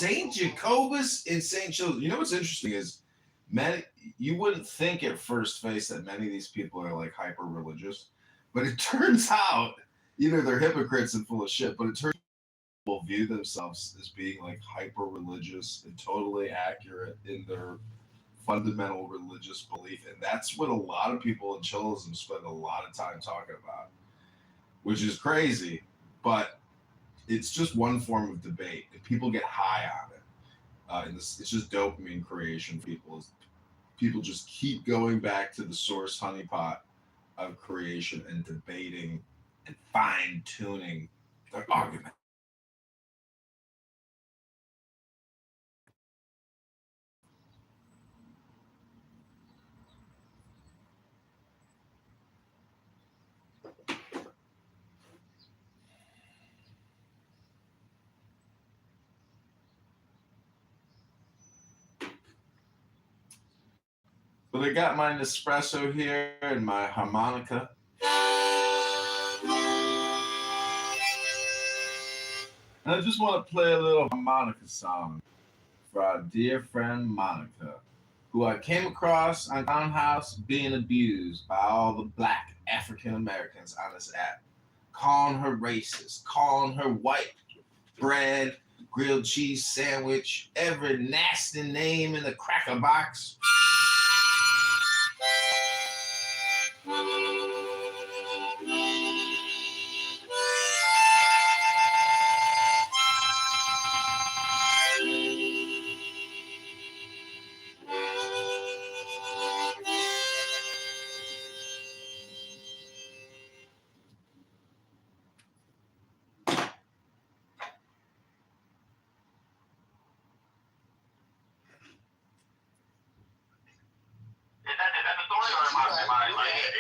Saint Jacobus and Saint Children. You know what's interesting is many you wouldn't think at first face that many of these people are like hyper religious, but it turns out either they're hypocrites and full of shit, but it turns out people view themselves as being like hyper religious and totally accurate in their fundamental religious belief. And that's what a lot of people in chillism spend a lot of time talking about, which is crazy, but it's just one form of debate. And people get high on it. And this, it's just dopamine creation. People just keep going back to the source honeypot of creation and debating and fine tuning their argument. So they got my Nespresso here and my harmonica. And I just want to play a little harmonica song for our dear friend Monica, who I came across on Townhouse being abused by all the black African Americans on this app, calling her racist, calling her white bread, grilled cheese sandwich, every nasty name in the cracker box.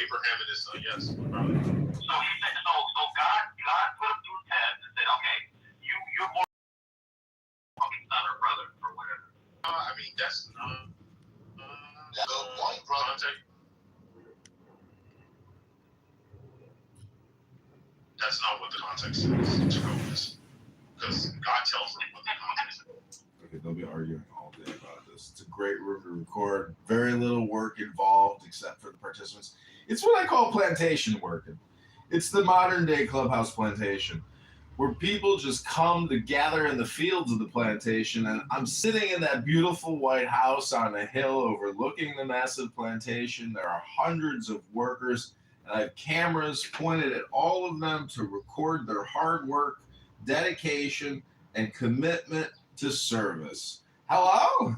Abraham and his son, yes. So he said, so God put him through a test and said, okay, you're more fucking son or brother or whatever. I mean, that's the one brother. That's not what the context is. Because God tells them what the context is. Okay, they'll be arguing all day about this. It's a great room to record. Very little work involved except for the participants. It's what I call plantation working. It's the modern day clubhouse plantation, where people just come to gather in the fields of the plantation. And I'm sitting in that beautiful white house on a hill overlooking the massive plantation. There are hundreds of workers, and I have cameras pointed at all of them to record their hard work, dedication, and commitment to service. Hello?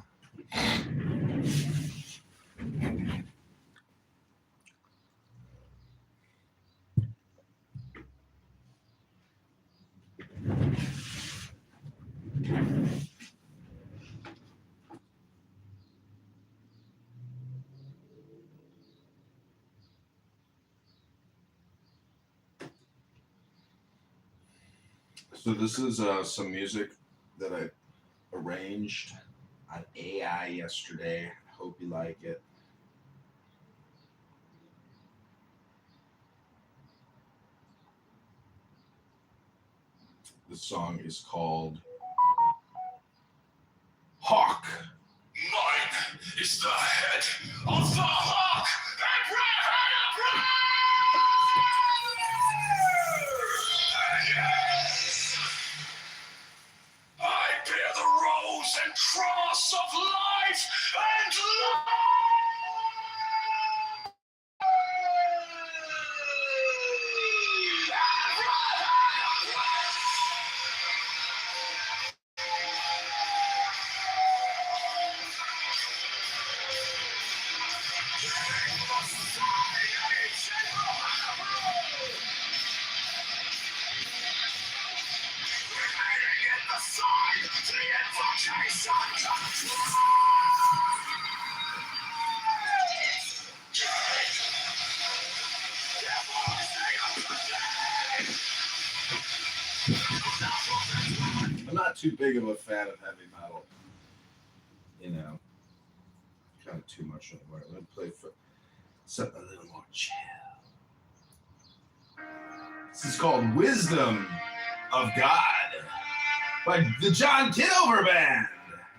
So this is some music that I arranged on AI yesterday. Hope you like it. The song is called Hawk. Mine is the head of the hawk. Yes. I bear the rose and cross of life and love. I'm not too big of a fan of heavy metal. You know, kind of too much anymore. Let me play for something a little more chill. This is called Wisdom of God. by the John Kitover Band.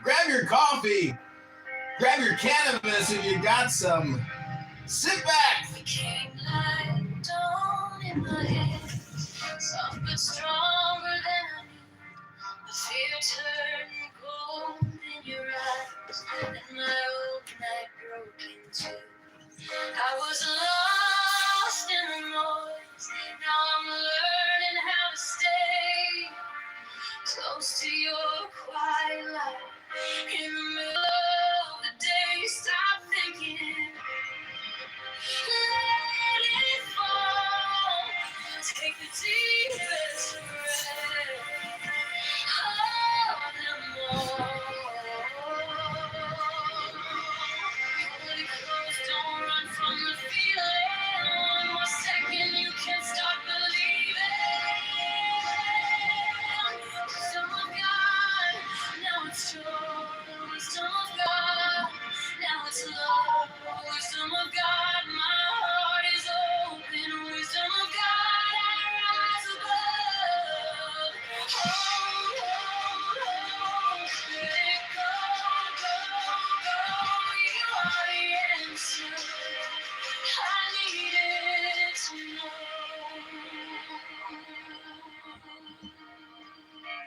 Grab your coffee, grab your cannabis if you got some. Sit back. Came like dawn in my head, soft but stronger than I knew. The fear turned gold in your eyes, and my old night broke in two. I was lost in the noise, now I'm learning how to stay close to your quiet light. In the middle of the day, stop thinking, let it fall. Take the deepest breath of them all. Hold it close, don't run from the feeling. One more second, you can start believing. Wisdom of God, now it's joy. Wisdom of God, now it's love. Wisdom of God, my heart is open. Wisdom of God, I rise above. Hold, let it go, go, go. You are the answer I needed to know.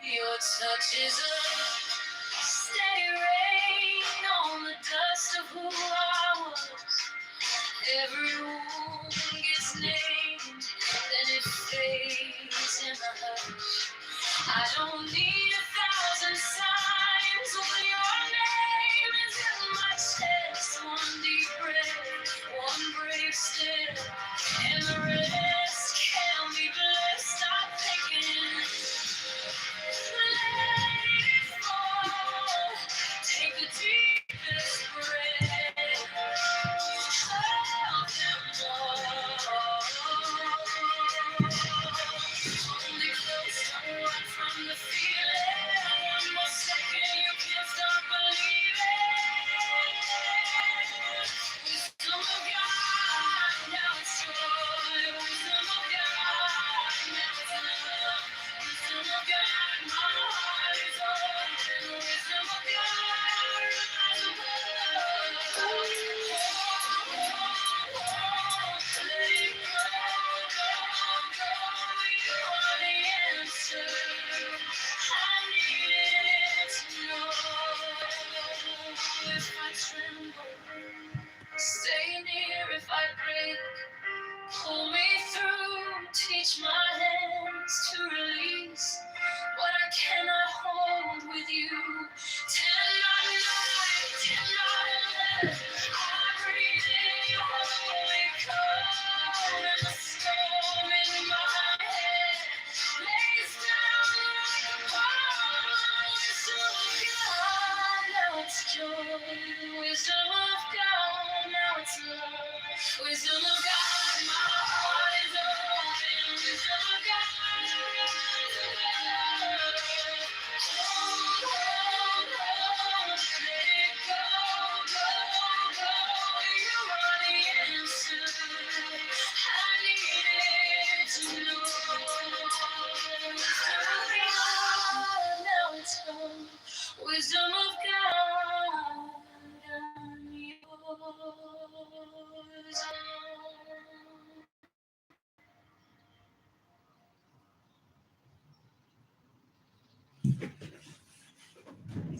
Your touch is a steady rain on the dust of who I was. Every wound gets named, then it fades in the hush. I don't need 1,000 signs when your name is in my chest. One deep breath, one brave step, and the rest can be blessed. Stop thinking, let it fall. Take the deepest breath of them all. Hold it close, don't run from the feeling. One more second, you can't stop believing. Wisdom of God, now it's joy. Wisdom of God, now it's love. Wisdom of God, my heart is open. Wisdom of God, rise above. Let it go, go, go. You are the answer I needed to know. If I tremble, stay near. If I break, pull me through. Teach my hands to release what I cannot hold with you. Tender night, tender love. I breathe in your holy cold, and the storm in my head lays down like a pall. Wisdom of God, now it's joy. Wisdom of God, now it's love. Wisdom of God, my heart is open. Wisdom of God, rise above. Hold, let it go, go, go. You are the answer I needed to know. Wisdom of God, now it's home. Wisdom of God, I'm yours.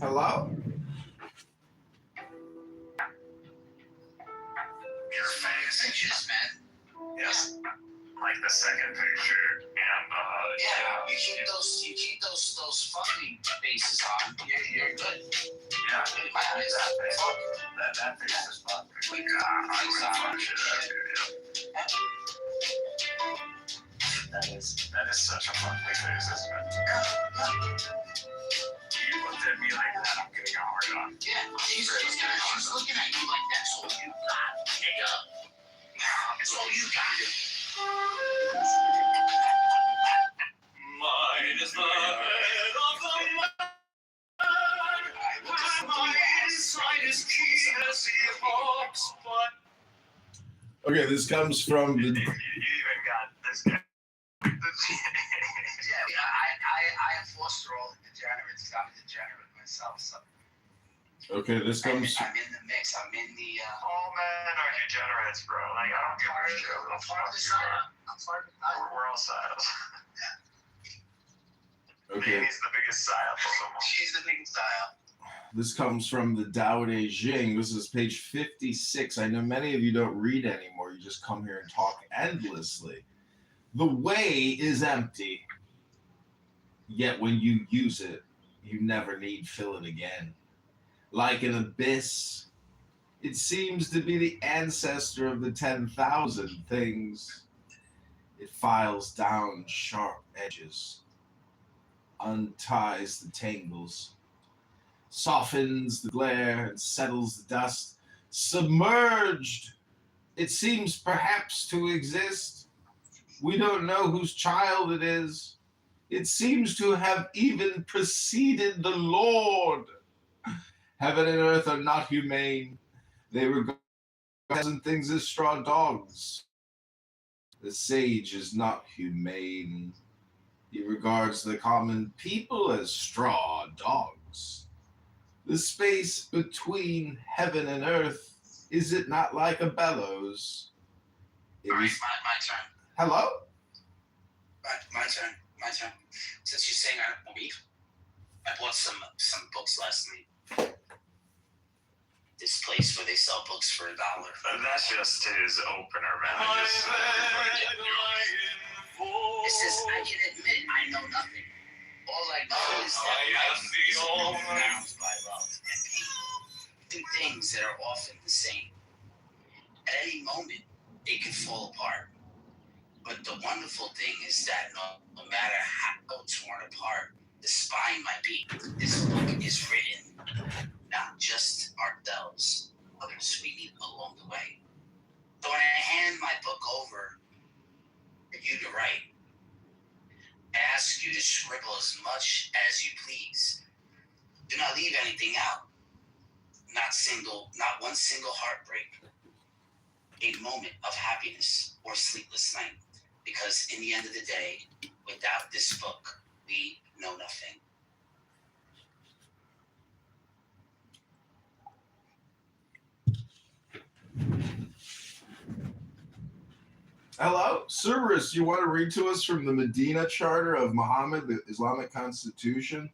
Hello? Your face. Pictures, man. Yes. Like the second picture, and Yeah, you keep those fucking faces on. You're good. yeah, My eyes that are face, fucking. that face is fun. We I would fuck shit out of you. That is such a fuckly face, isn't it? You looked at me like that, I'm getting a hard on. Yeah, she's looking at you like that's all you got, nigga. It's all you got. Mine is the head of the man. My inside is keen as the hawk's butt. Okay, this comes from You the. even got this guy. Yeah, I enforced her all the degenerates. I'm a degenerate myself, so Okay, this comes. I'm in the mix. I'm in the. All men are degenerates, bro. Like, I don't give a shit. I'm part of the side. I'm part of the side. We're all psyops. Okay, Amy's the biggest psyop of them all. She's the biggest style. this comes from the Tao Te Ching. This is page 56. I know many of you don't read anymore. You just come here and talk endlessly. The way is empty, yet when you use it, you never need fill it again. Like an abyss, it seems to be the ancestor of the 10,000 things. It files down sharp edges, unties the tangles, softens the glare and settles the dust. Submerged, it seems perhaps to exist. We don't know whose child it is. It seems to have even preceded the Lord. Heaven and earth are not humane. They regard thousand things as straw dogs. The sage is not humane. He regards the common people as straw dogs. The space between heaven and earth, is it not like a bellows? It All right, is. my turn. Hello? My turn. My turn. Since you're saying I don't read, I bought some books last night. This place where they sell books for $1. That's just his opener, man. This is, I can admit, I know nothing. All I know is that life is bound by love and pain. Two things that are often the same. At any moment, they could fall apart. But the wonderful thing is that no matter how torn apart the spine might be, this book is written not just ourselves, others we meet along the way. So when I hand my book over for you to write, I ask you to scribble as much as you please. Do not leave anything out. Not one single heartbreak, a moment of happiness or sleepless night. Because in the end of the day, without this book, we know nothing. Hello? Cerberus, you want to read to us from the Medina Charter of Muhammad, the Islamic Constitution,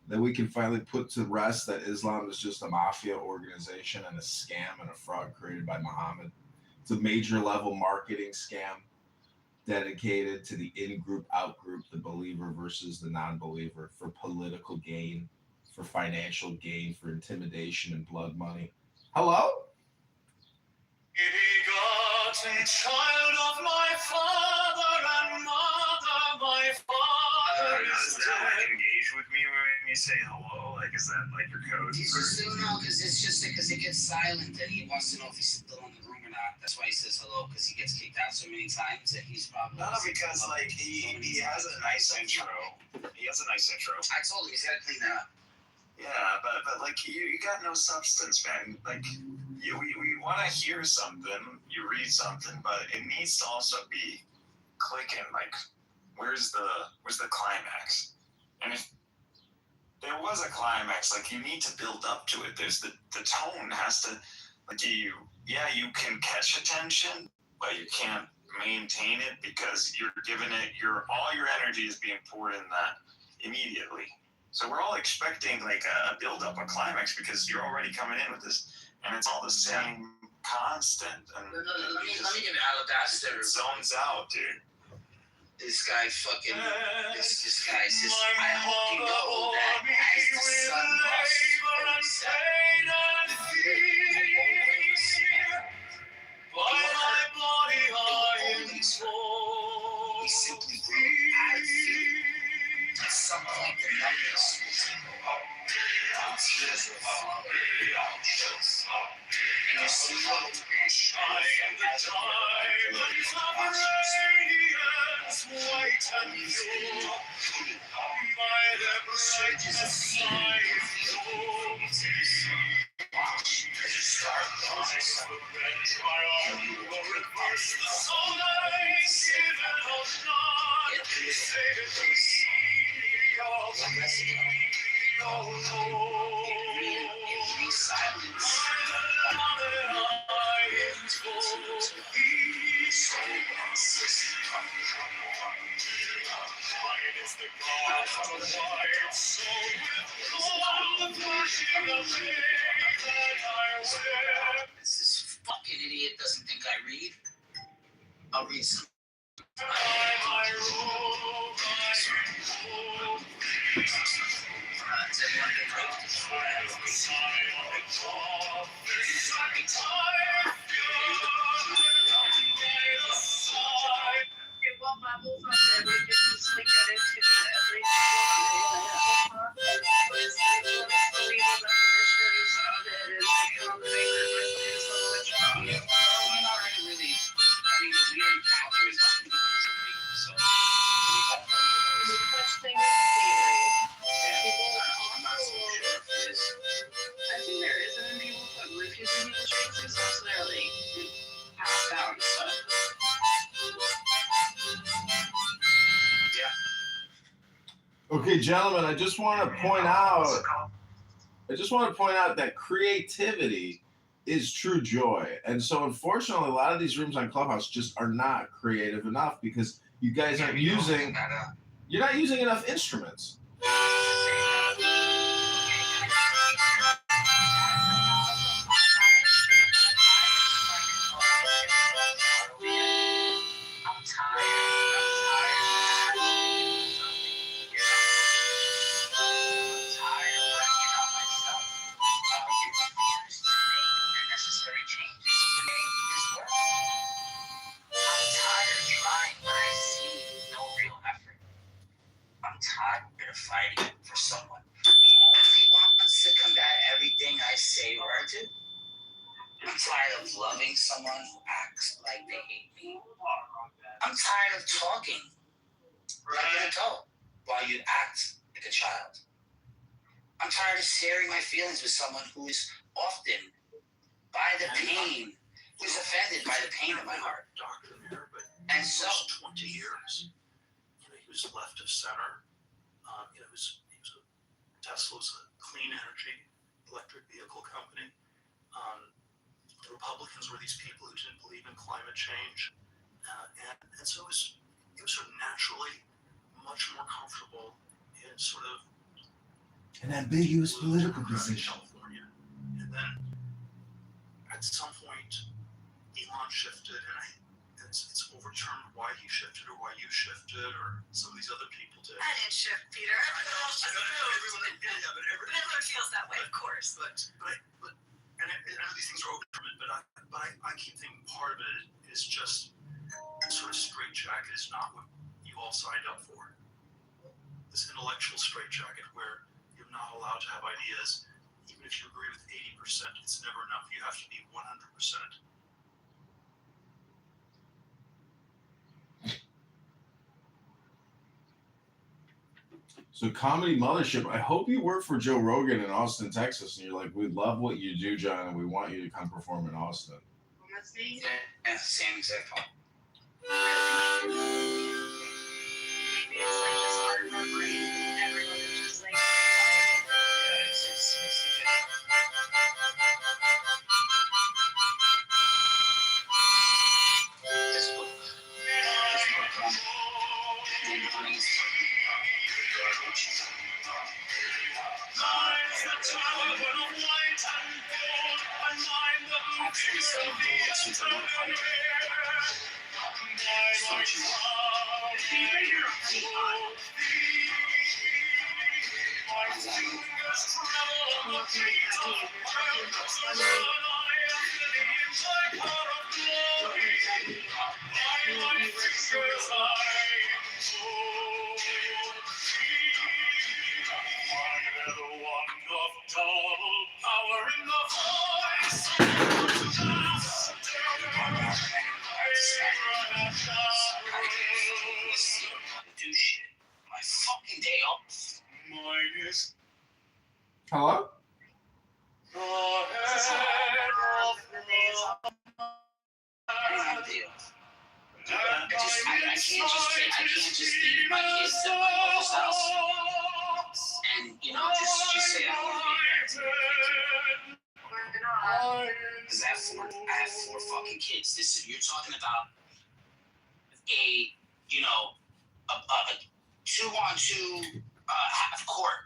that we can finally put to rest that Islam is just a mafia organization and a scam and a fraud created by Muhammad? It's a major level marketing scam dedicated to the in-group, out-group, the believer versus the non-believer, for political gain, for financial gain, for intimidation and blood money. Hello? Begotten child of my father and mother, my father Does is that like dead. engage with me when you say hello? Like, is that like your code? He's just saying no, because it's just because it gets silent and he wants to know if he's still in the room or not. That's why he says hello, because he gets kicked out so many times that he's probably. No, because like he has a nice intro. He has a nice intro. I told him he's got to clean that up. Yeah, but like you got no substance, man. Like we want to hear something, you read something, but it needs to also be clicking. Like, where's the climax? And if there was a climax, like you need to build up to it. There's the tone has to, like you can catch attention, but you can't maintain it because you're giving it all your energy is being poured in that immediately. So we're all expecting like a build up, a climax, because you're already coming in with this, and it's all the same constant. And Let me give Alabaster. it zones out, dude. This guy fucking. This guy says, I hope you know that as the sun rises from the south, we simply grow out of fear. At some point, the numbness will take over. The tears will flow. And you see how shine the diamonds of radiance, white and pure, by the brightness of watch as you start rising. And you will reverse the soul given of God. Say that we are free. This fucking idiot doesn't think I read. I'll read some. Okay, gentlemen, I just want to point out that creativity is true joy. And so unfortunately, a lot of these rooms on Clubhouse just are not creative enough because you guys aren't using enough instruments. Fighting for someone who only wants to combat everything I say or do. I'm tired of loving someone who acts like they hate me. I'm tired of talking like an adult while you act like a child. I'm tired of sharing my feelings with someone who is often who's offended by the pain of my heart. And so 20 years. He was left of center. Tesla was a clean energy electric vehicle company. The Republicans were these people who didn't believe in climate change, and so it was sort of naturally much more comfortable in sort of an ambiguous political position. California. And then at some point, Elon shifted, and it's overturned why he shifted or why you shifted or some of these other people did. I didn't shift, Peter. I know everyone feels that way, of course. But I know these things are overturned, but I keep thinking part of it is just sort of straitjacket is not what you all signed up for. This intellectual straitjacket where you're not allowed to have ideas, even if you agree with 80%, it's never enough. You have to be 100%. So Comedy Mothership, I hope you work for Joe Rogan in Austin, Texas, and you're like, we love what you do, John, and we want you to come perform in Austin. Yeah, same exact point. Hello? I can't just leave my kids at my mother's house and just say I want to be there. Because I have four fucking kids. You're talking about a 2-on-2 half court.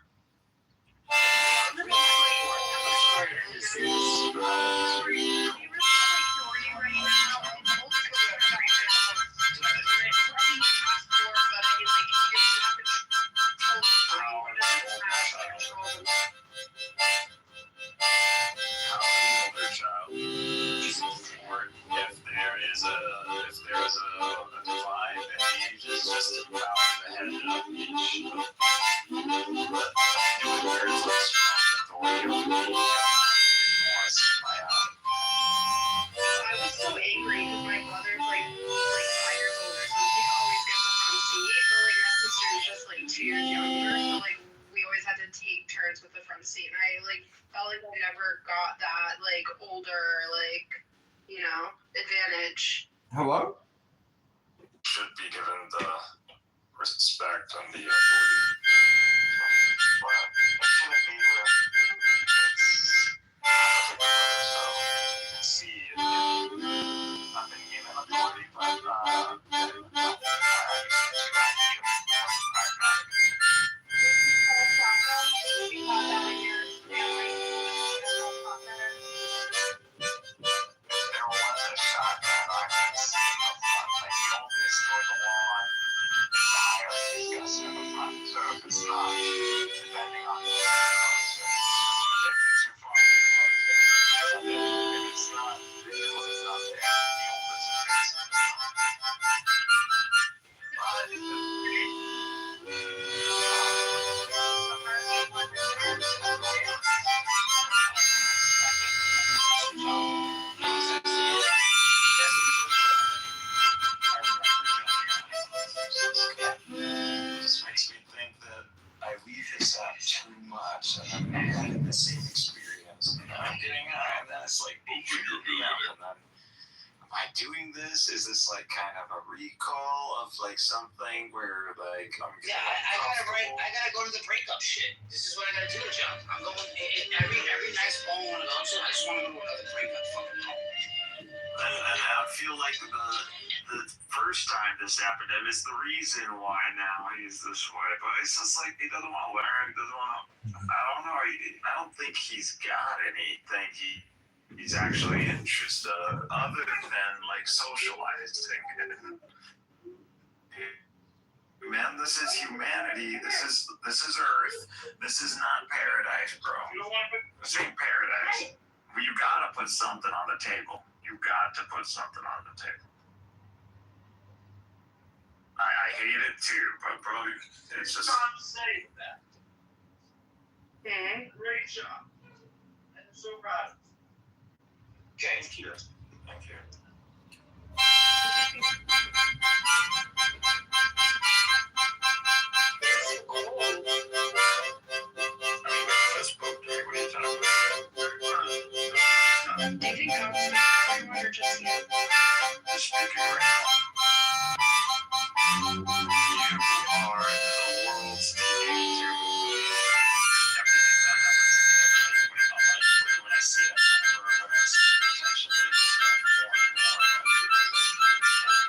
Advantage. Hello? Should be given the respect and the authority. Well, it shouldn't be where it's so you can see I've been given authority, but is this like kind of a recall of like something where like I'm I gotta go to the breakup shit. This is what I gotta do, John. I'm going every nice ball I wanna go to. I just wanna go to another breakup fucking home. And I feel like the first time this happened to him is the reason why now he's this way. But it's just like he doesn't want to learn. He doesn't want to. I don't know. I don't think he's got anything he's actually interested other than like socializing. Man, this is humanity. This is Earth. This is not paradise, bro. This ain't paradise. You gotta put something on the table. You got to put something on the table. I hate it too, but bro, it's just. I'm saying that. Great job. I'm so proud. Thank you. Thank you. Do you think Congressman or just you? Speaking right now. You are the world's danger. Everything that happens in life, when I see it, or when I see it, potentially this stuff more and more, because I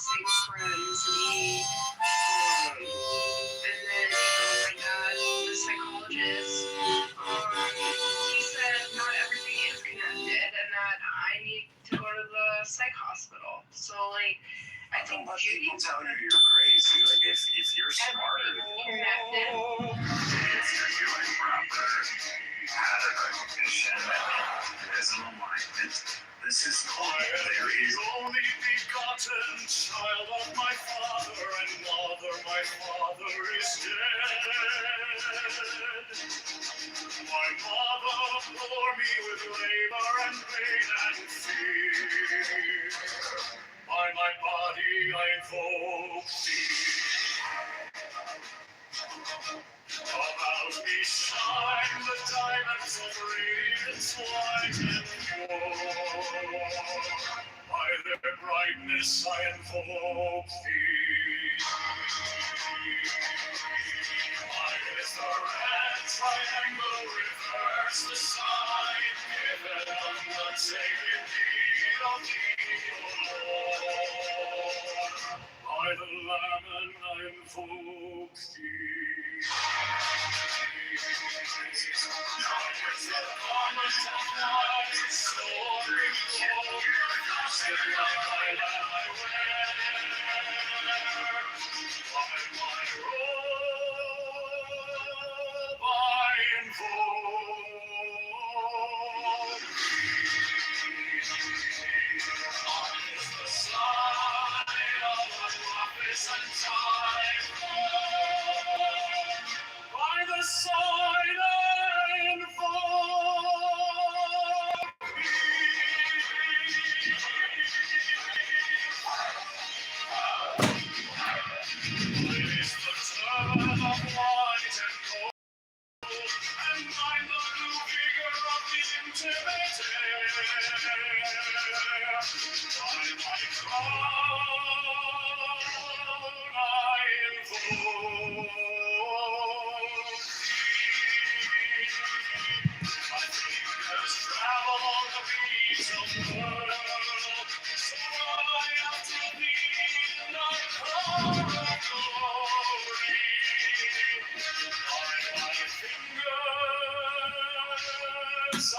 synchronicity. And then, my dad, the psychologist, he said not everything is connected and that I need to go to the psych hospital. So, like, I think people tell you you're crazy. Like, if you're smarter, connected. if you're doing proper pattern recognition and there's an alignment, this is there is only begotten child of my father and mother. My father is dead. My mother bore me with labor and pain and fear. By my body I invoke thee. About me shine the diamonds of radiance white and pure. By their brightness I invoke thee. is the red triangle, reverse the sign, given on the sacred deed of thee, O Lord. By the Lamb and I invoke thee. Now is the garment of white, sword before, casted like my lamb I wear. By my robe I invoke on is the sign of the prophets and time. By the sign I invoke is the turban of white and gold, and mine the new vigor of the intimidated. By my crown I invoke thee. My fingers travel on the beats of the world, so I after thee in the car of glory. By my fingers I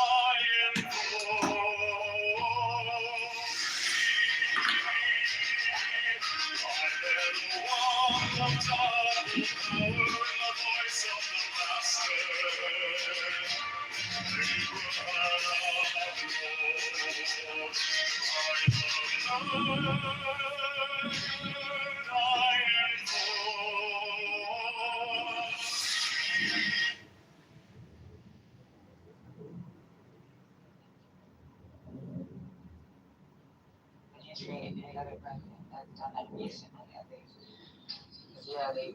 invoke thee. I bear the wand of double power in the voice of the Master. Yeah, they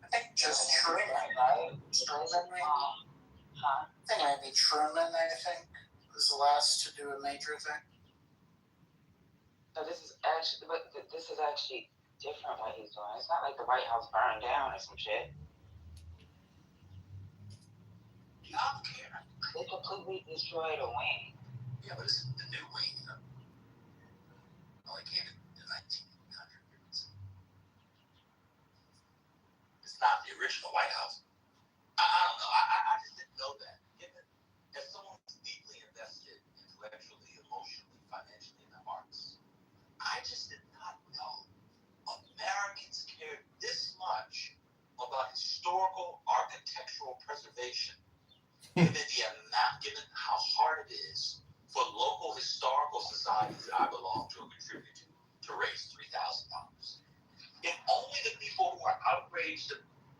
I think just Truman, right? Truman, maybe? Huh? I think maybe Truman, was the last to do a major thing. So this is actually different what he's doing. It's not like the White House burned down or some shit. I don't care. They completely destroyed a wing. Yeah, but it's the new wing. Only came in the 1900s. It's not the original White House. I don't know. I just didn't know that. Given as someone who's deeply invested intellectually, emotionally, financially in the arts, I just did not know Americans cared this much about historical architectural preservation, given how hard it is for local historical societies that I belong to or contribute to raise $3,000. If only the people who are outraged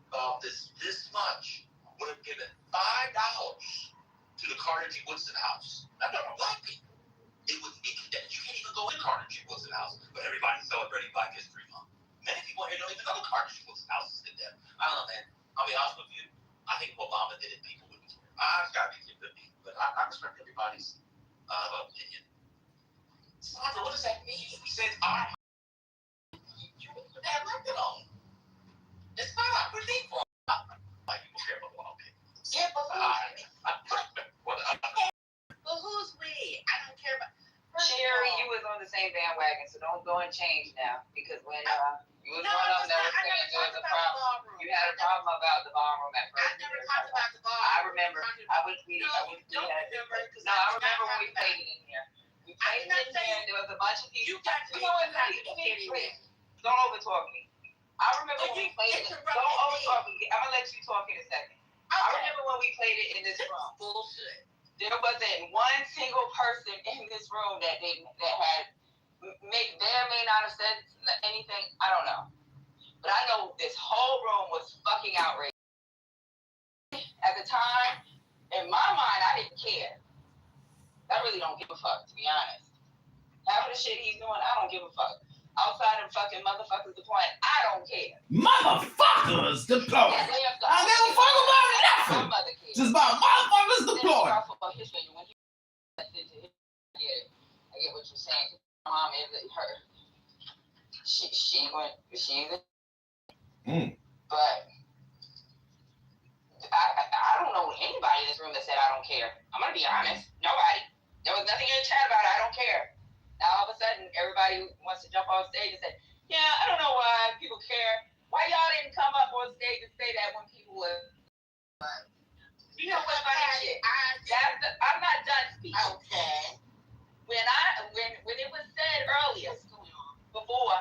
about this much would have given $5 to the Carnegie Woodson House. Now, there are black people. It would be condemned. You can't even go in Carnegie Woodson House, but everybody's celebrating Black History Month. Many people here don't even know the Carnegie Woodson House is condemned. I don't know, man. I'll be honest with you. I think if Obama did it, people wouldn't care. I've got to be kidding me, but I respect everybody's opinion. Sandra, what does that mean? He says, you have elected on. It's not. What do you think for? Like people care about what okay. Yeah, but who's we? I don't care about. Sherry, you was on the same bandwagon, so don't go and change now because when you was one of them that was saying there was a problem. You had a problem about the ballroom at first. I never talked about the ballroom. I remember. I remember when we played it in here. We played it in here. There was a bunch of people. You know what? Don't overtalk me. I remember when we played it. Don't overtalk me. I'm gonna let you talk in a second. I remember when we played it in this room. Bullshit. There wasn't one single person in this room that may or may not have said anything. I don't know. But I know this whole room was fucking outraged. At the time, in my mind, I didn't care. I really don't give a fuck, to be honest. Half of the shit he's doing, I don't give a fuck. Outside of fucking motherfuckers deploying, I don't care. Motherfuckers deploying. I don't give a fuck about nothing. My mother cares. Just about motherfuckers deploying. I get what you're saying. My mom, She went. Mm. But I don't know anybody in this room that said I don't care. I'm gonna be honest. Nobody. There was nothing in the chat about it. I don't care. Now all of a sudden, everybody wants to jump on stage and say, "Yeah, I don't know why people care. Why y'all didn't come up on stage and say that when people were." You know what's funny shit? I'm not done speaking. Okay. When it was said earlier, before,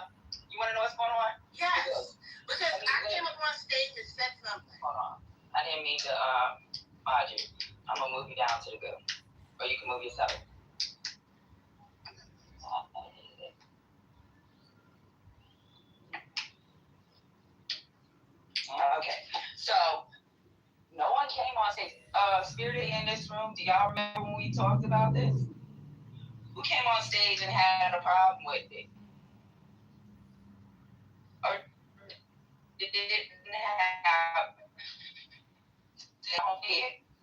you want to know what's going on? Yes. Because I came up on stage and said something. Hold on. I didn't mean to mod you. I'm gonna move you down to the goo, or you can move yourself. Okay. So no one came on stage. Spirited in this room. Do y'all remember when we talked about this? Who came on stage and had a problem with it? Or didn't have?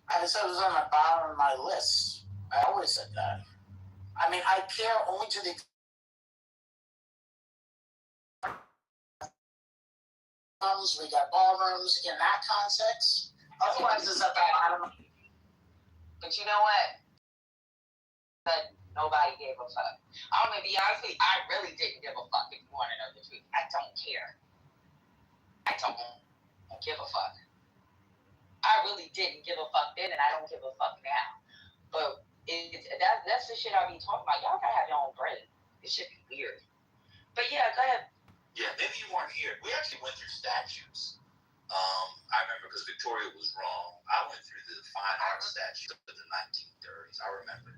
I said it was on the bottom of my list. I always said that. I mean, I care only to the we got ballrooms in that context. Otherwise, it's at the bottom. But you know what? That nobody gave a fuck. I'm gonna be honest with you, I really didn't give a fuck if you want to know the truth. I don't care. I don't give a fuck. I really didn't give a fuck then, and I don't give a fuck now. But that's the shit I be talking about. Y'all gotta have your own brain. It should be weird. But yeah, go ahead. Yeah, maybe you weren't here. We actually went through statues. I remember because Victoria was wrong. I went through the fine art statues of the 1930s. I remember.